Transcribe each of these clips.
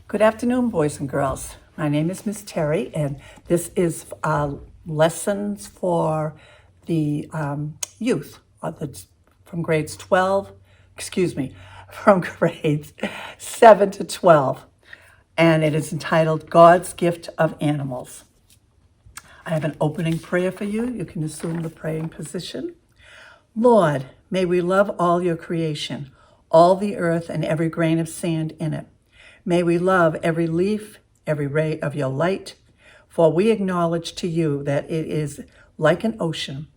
Good afternoon, boys and girls. My name is Miss Terry, and this is lessons for the youth from grades 12, from grades 7 to 12. And it is entitled God's Gift of Animals. I have an opening prayer for you. You can assume the praying position. Lord, may we love all your creation, all the earth and every grain of sand in it. May we love every leaf, every ray of your light, for we acknowledge to you that it is like an ocean.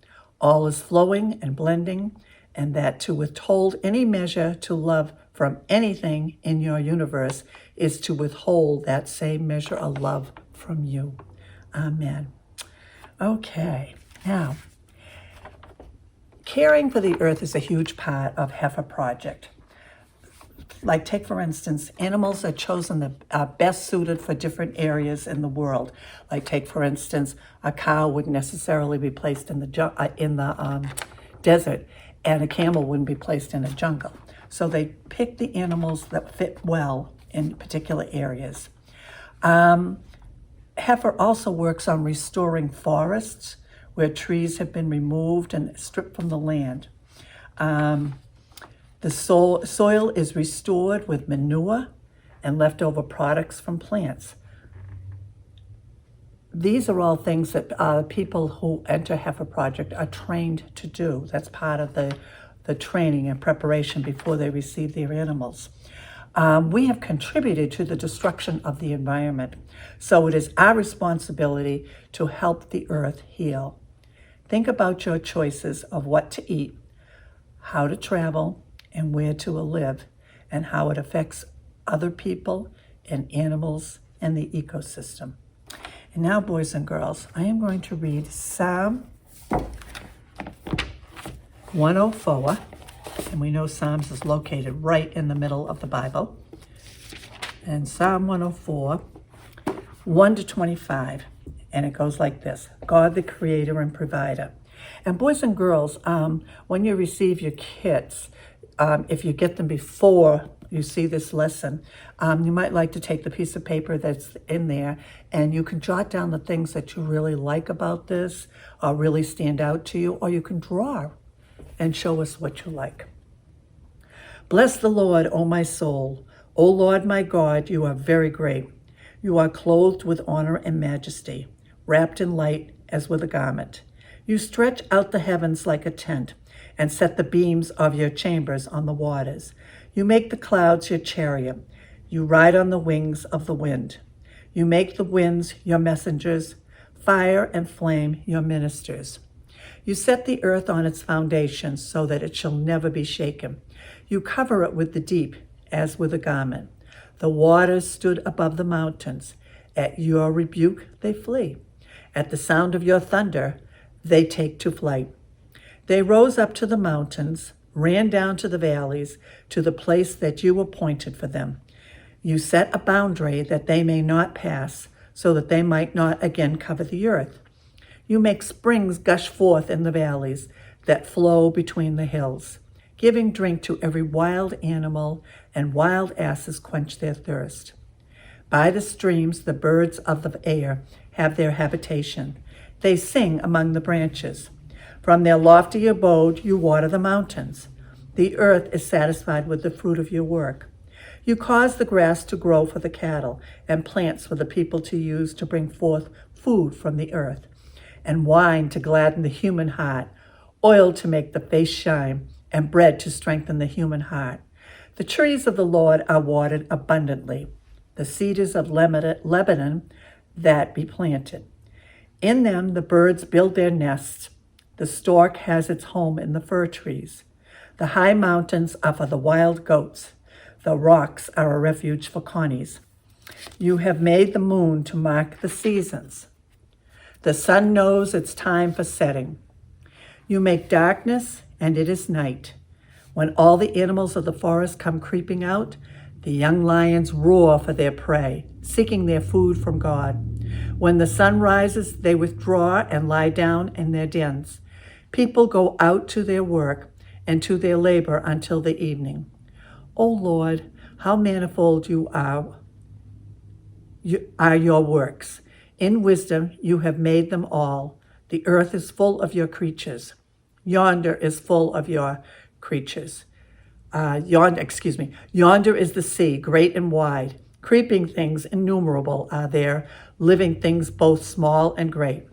All is flowing and blending, and that to withhold any measure to love from anything in your universe is to withhold that same measure of love from you. Amen. Okay, now, caring for the earth is a huge part of Heifer Project. Like, take for instance, animals are chosen that are best suited for different areas in the world. Like, take for instance, a cow wouldn't necessarily be placed in the desert, and a camel wouldn't be placed in a jungle. So they pick the animals that fit well in particular areas. Heifer also works on restoring forests where trees have been removed and stripped from the land. The soil is restored with manure and leftover products from plants. These are all things that people who enter Heifer Project are trained to do. That's part of the training and preparation before they receive their animals. We have contributed to the destruction of the environment, so it is our responsibility to help the earth heal. Think about your choices of what to eat, how to travel, and where to live, and how it affects other people and animals and the ecosystem. And now, boys and girls, I am going to read Psalm 104, and we know Psalms is located right in the middle of the Bible. And Psalm 104, 1 to 25, and it goes like this: God, the creator and provider. And boys and girls, when you receive your kits, if you get them before you see this lesson, you might like to take the piece of paper that's in there, and you can jot down the things that you really like about this, or really stand out to you, or you can draw and show us what you like. Bless the Lord, O my soul. O Lord my God, you are very great. You are clothed with honor and majesty, wrapped in light as with a garment. You stretch out the heavens like a tent, and set the beams of your chambers on the waters. You make the clouds your chariot. You ride on the wings of the wind. You make the winds your messengers, fire and flame your ministers. You set the earth on its foundations so that it shall never be shaken. You cover it with the deep as with a garment. The waters stood above the mountains. At your rebuke they flee. At the sound of your thunder they take to flight. They rose up to the mountains, ran down to the valleys, to the place that you appointed for them. You set a boundary that they may not pass, so that they might not again cover the earth. You make springs gush forth in the valleys that flow between the hills, giving drink to every wild animal, and wild asses quench their thirst. By the streams the birds of the air have their habitation. They sing among the branches. From their lofty abode you water the mountains. The earth is satisfied with the fruit of your work. You cause the grass to grow for the cattle, and plants for the people to use to bring forth food from the earth, and wine to gladden the human heart, oil to make the face shine, and bread to strengthen the human heart. The trees of the Lord are watered abundantly, the cedars of Lebanon that be planted. In them the birds build their nests. The stork has its home in the fir trees. The high mountains are for the wild goats. The rocks are a refuge for connies. You have made the moon to mark the seasons. The sun knows its time for setting. You make darkness, and it is night. When all the animals of the forest come creeping out, the young lions roar for their prey, seeking their food from God. When the sun rises, they withdraw and lie down in their dens. People go out to their work and to their labor until the evening. O Lord, how manifold you are are your works. In wisdom you have made them all. The earth is full of your creatures. Yonder is full of your creatures. Yonder is the sea, great and wide. Creeping things innumerable are there, living things both small and great.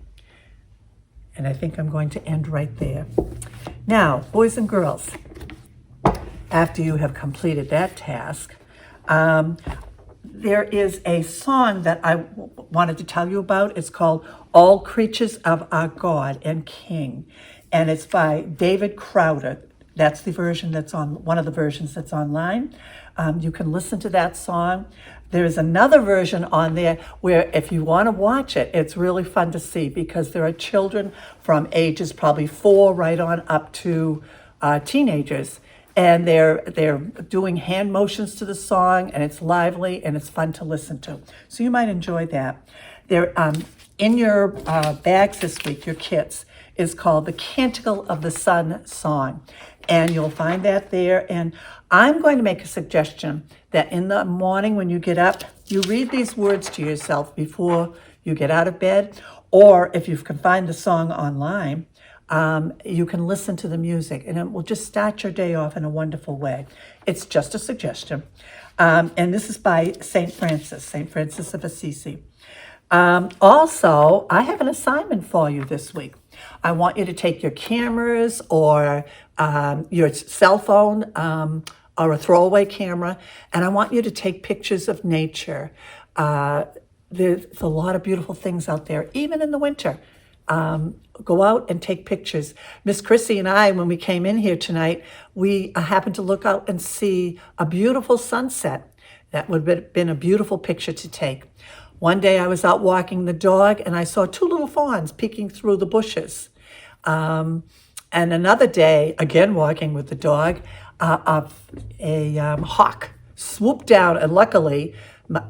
And I think I'm going to end right there. Now, boys and girls, after you have completed that task, there is a song that I wanted to tell you about. It's called All Creatures of Our God and King. And it's by David Crowder. That's the version that's on, one of the versions that's online. You can listen to that song. There's another version on there where if you want to watch it, it's really fun to see because there are children from ages probably 4 right on up to teenagers. And they're doing hand motions to the song, and it's lively and it's fun to listen to. So you might enjoy that. There, in your bags this week, your kits, is called the Canticle of the Sun song. And you'll find that there. And I'm going to make a suggestion that in the morning when you get up, you read these words to yourself before you get out of bed. Or if you can find the song online, you can listen to the music and it will just start your day off in a wonderful way. It's just a suggestion. And this is by St. Francis of Assisi. Also, I have an assignment for you this week. I want you to take your cameras or your cell phone or a throwaway camera, and I want you to take pictures of nature. There's a lot of beautiful things out there, even in the winter. Go out and take pictures. Miss Chrissy and I, when we came in here tonight, we happened to look out and see a beautiful sunset. That would have been a beautiful picture to take. One day I was out walking the dog and I saw 2 little fawns peeking through the bushes. And another day, again walking with the dog, a hawk swooped down, and luckily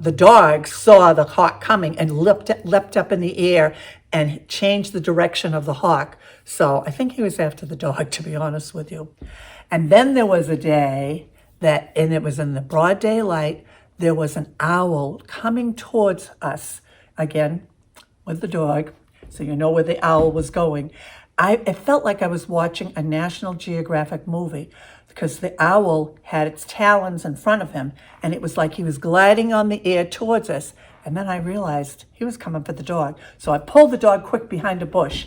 the dog saw the hawk coming and leapt up in the air and changed the direction of the hawk. So I think he was after the dog, to be honest with you. And then there was a day that, and it was in the broad daylight, there was an owl coming towards us, again, with the dog, so you know where the owl was going. It felt like I was watching a National Geographic movie because the owl had its talons in front of him, and it was like he was gliding on the air towards us. And then I realized he was coming for the dog. So I pulled the dog quick behind a bush,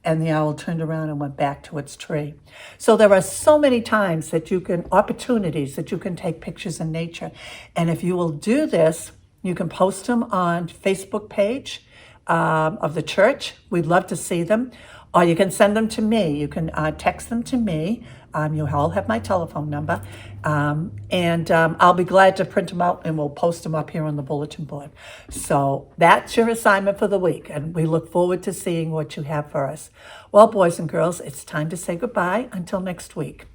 and the owl turned around and went back to its tree. So there are so many times that opportunities that you can take pictures in nature. And if you will do this, you can post them on Facebook page of the church. We'd love to see them. Or you can send them to me. You can text them to me. You all have my telephone number. And I'll be glad to print them out and we'll post them up here on the bulletin board. So that's your assignment for the week. And we look forward to seeing what you have for us. Well, boys and girls, it's time to say goodbye until next week.